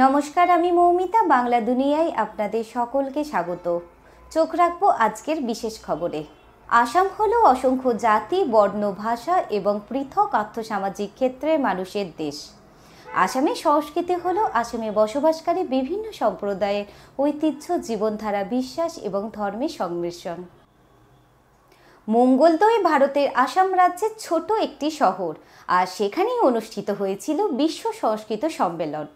নমস্কার, আমি মৌমিতা। বাংলা দুনিয়ায় আপনাদের সকলকে স্বাগত। চোখ রাখবো আজকের বিশেষ খবরে। আসাম হলো অসংখ্য জাতি, বর্ণ, ভাষা এবং পৃথক আর্থসামাজিক ক্ষেত্রের মানুষের দেশ। আসামের সংস্কৃতি হলো আসামে বসবাসকারী বিভিন্ন সম্প্রদায়ের ঐতিহ্য, জীবনধারা, বিশ্বাস এবং ধর্মের সংমিশ্রণ। মঙ্গলদৈ ভারতের আসাম রাজ্যের ছোট একটি শহর, আর সেখানেই অনুষ্ঠিত হয়েছিল বিশ্ব সংস্কৃত সম্মেলন।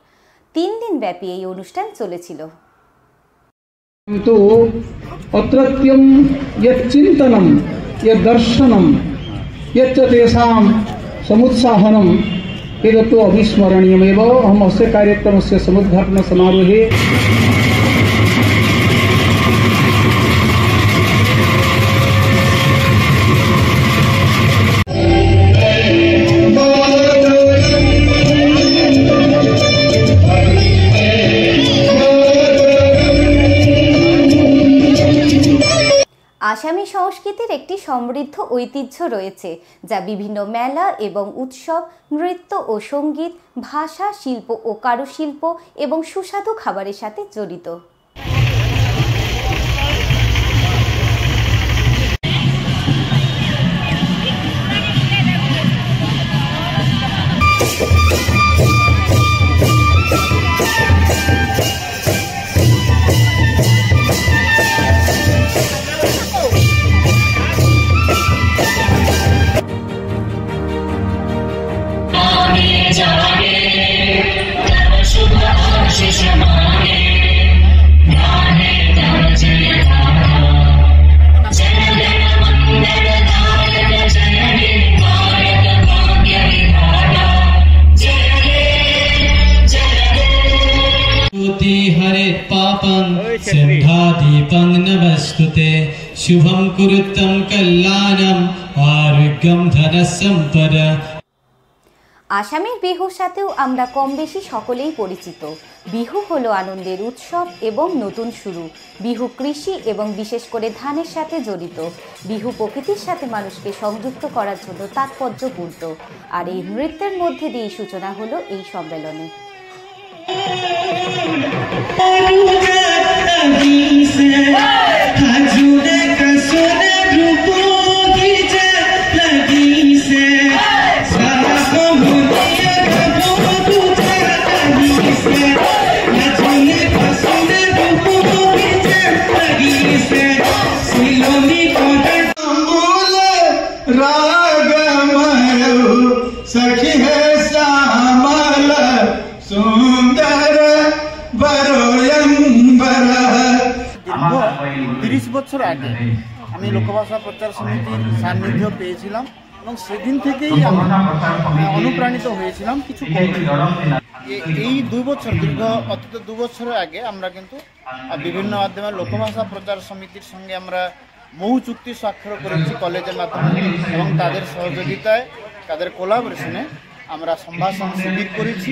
3 দিন ব্যাপী এই অনুষ্ঠান চলেছিল। তো অত্রত্যম চিন্তনম দর্শনম তেষাম সমুৎসাহনম এততো অবিস্মরণীয়মেব। अहम् अस्य कार्यक्रमस्य समुद्घाटन समारोहे আসামি সংস্কৃতির একটি সমৃদ্ধ ঐতিহ্য রয়েছে, যা বিভিন্ন মেলা এবং উৎসব, নৃত্য ও সঙ্গীত, ভাষা, শিল্প ও কারুশিল্প এবং সুস্বাদু খাবারের সাথে জড়িত। हरे पापं सिंहादीपं नमस्तुते शुभं कुरुतं कल्याणं आरोग्यं धनसम्पदा। আসামের বিহুর সাথেও আমরা কম বেশি সকলেই পরিচিত। বিহু হলো আনন্দের উৎসব এবং নতুন শুরু। বিহু কৃষি এবং বিশেষ করে ধানের সাথে জড়িত। বিহু প্রকৃতির সাথে মানুষকে সংযুক্ত করার জন্য তাৎপর্যপূর্ণ, আর এই নৃত্যের মধ্যে দিয়ে সূচনা হলো এই সম্মেলনে। सखी है श्यामल सुंदर দীর্ঘ 30 বছর আগে আমি লোকভাষা প্রচার সমিতির সান্নিধ্য পেয়েছিলাম এবং সেদিন থেকেই আমি অনুপ্রাণিত হয়েছিলাম কিছু এই 2 বছর দীর্ঘ অতীত 2 বছরের আগে আমরা কিন্তু বিভিন্ন মাধ্যমে লোকভাষা প্রচার সমিতির সঙ্গে আমরা বহু চুক্তি স্বাক্ষর করেছি কলেজের মাধ্যমে, এবং তাদের সহযোগিতায়, তাদের কোলাবোরেশনে আমরা সম্ভাষণ শিবির করেছি।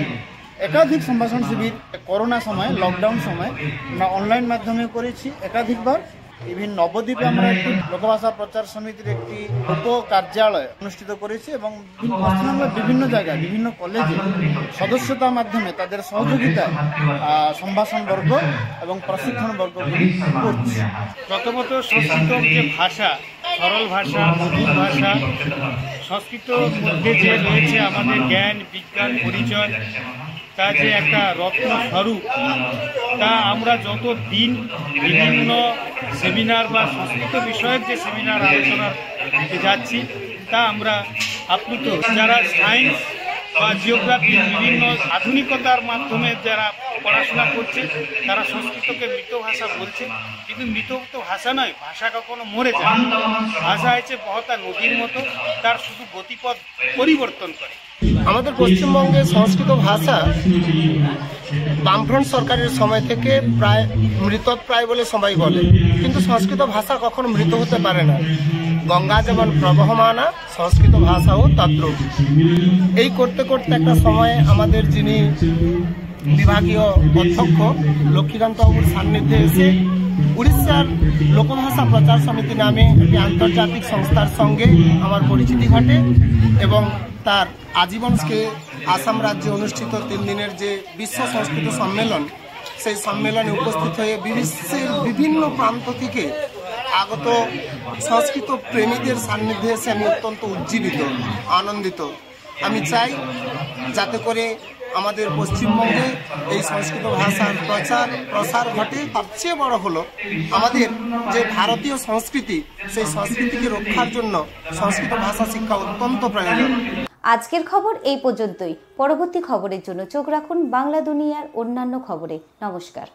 একাধিক সম্ভাষণ শিবির করোনা সময়, লকডাউন সময় আমরা অনলাইন মাধ্যমে করেছি একাধিকবার। বিভিন্ন নবদ্বীপে আমরা একটি লোকভাষা প্রচার সমিতির একটি উপ কার্যালয় অনুষ্ঠিত করেছি, এবং পশ্চিমবঙ্গের বিভিন্ন জায়গায় বিভিন্ন কলেজে সদস্যতার মাধ্যমে তাদের সহযোগিতায় সম্ভাষণ বর্গ এবং প্রশিক্ষণ বর্গগুলি করছি। প্রথমত সংস্কৃত যে ভাষা, সরল ভাষা, মধুর ভাষা, সংস্কৃতর মধ্যে যে রয়েছে আমাদের জ্ঞান, বিজ্ঞান, পরিচয়, তা যে একটা রত্ন স্বরূপ, তা আমরা যত দিন বিভিন্ন সেমিনার বা সংস্কৃত বিষয়ক যে সেমিনার আলোচনা যাচ্ছি, তা আমরা আপ্লুত। যারা সায়েন্স বা জিওগ্রাফি বিভিন্ন আধুনিকতার মাধ্যমে যারা পড়াশোনা করছে, তারা সংস্কৃতকে মৃত ভাষা বলছে, কিন্তু মৃত তো ভাষা নয়, ভাষা কখনো মরে যায়। ভাষা হচ্ছে বহতা নদীর মতো, তার শুধু গতিপথ পরিবর্তন করে। আমাদের পশ্চিমবঙ্গে সংস্কৃত ভাষা বামফ্রন্ট সরকারের সময় থেকে প্রায় মৃতপ্রায় বলে সবাই বলে, কিন্তু সংস্কৃত ভাষা কখনো মৃত হতে পারে না। গঙ্গা যেমন প্রবহমানা, সংস্কৃত ভাষাও তদ্রূপ। এই করতে করতে একটা সময়ে আমাদের যিনি বিভাগীয় অধ্যক্ষ লক্ষ্মীকান্ত বাবুর সান্নিধ্যে এসে উড়িষ্যার লোকভাষা প্রচার সমিতি নামে একটি আন্তর্জাতিক সংস্থার সঙ্গে আমার পরিচিতি ঘটে, এবং তার আজীবনকে আসাম রাজ্যে অনুষ্ঠিত 3 দিনের যে বিশ্ব সংস্কৃত সম্মেলন, সেই সম্মেলনে উপস্থিত হয়ে বিশ্বের বিভিন্ন প্রান্ত থেকে আগত সংস্কৃত প্রেমীদের সান্নিধ্যে এসে আমি অত্যন্ত উজ্জীবিত, আনন্দিত। আমি চাই যাতে করে আমাদের পশ্চিমবঙ্গে এই সংস্কৃত ভাষার প্রসার ঘটে। সবচেয়ে বড় হলো আমাদের যে ভারতীয় সংস্কৃতি, সেই সংস্কৃতিকে রক্ষার জন্য সংস্কৃত ভাষা শিক্ষা অত্যন্ত প্রয়োজন। আজকের খবর এই পর্যন্তই। পরবর্তী খবরের জন্য চোখ রাখুন বাংলা দুনিয়ার অন্যান্য খবরে। নমস্কার।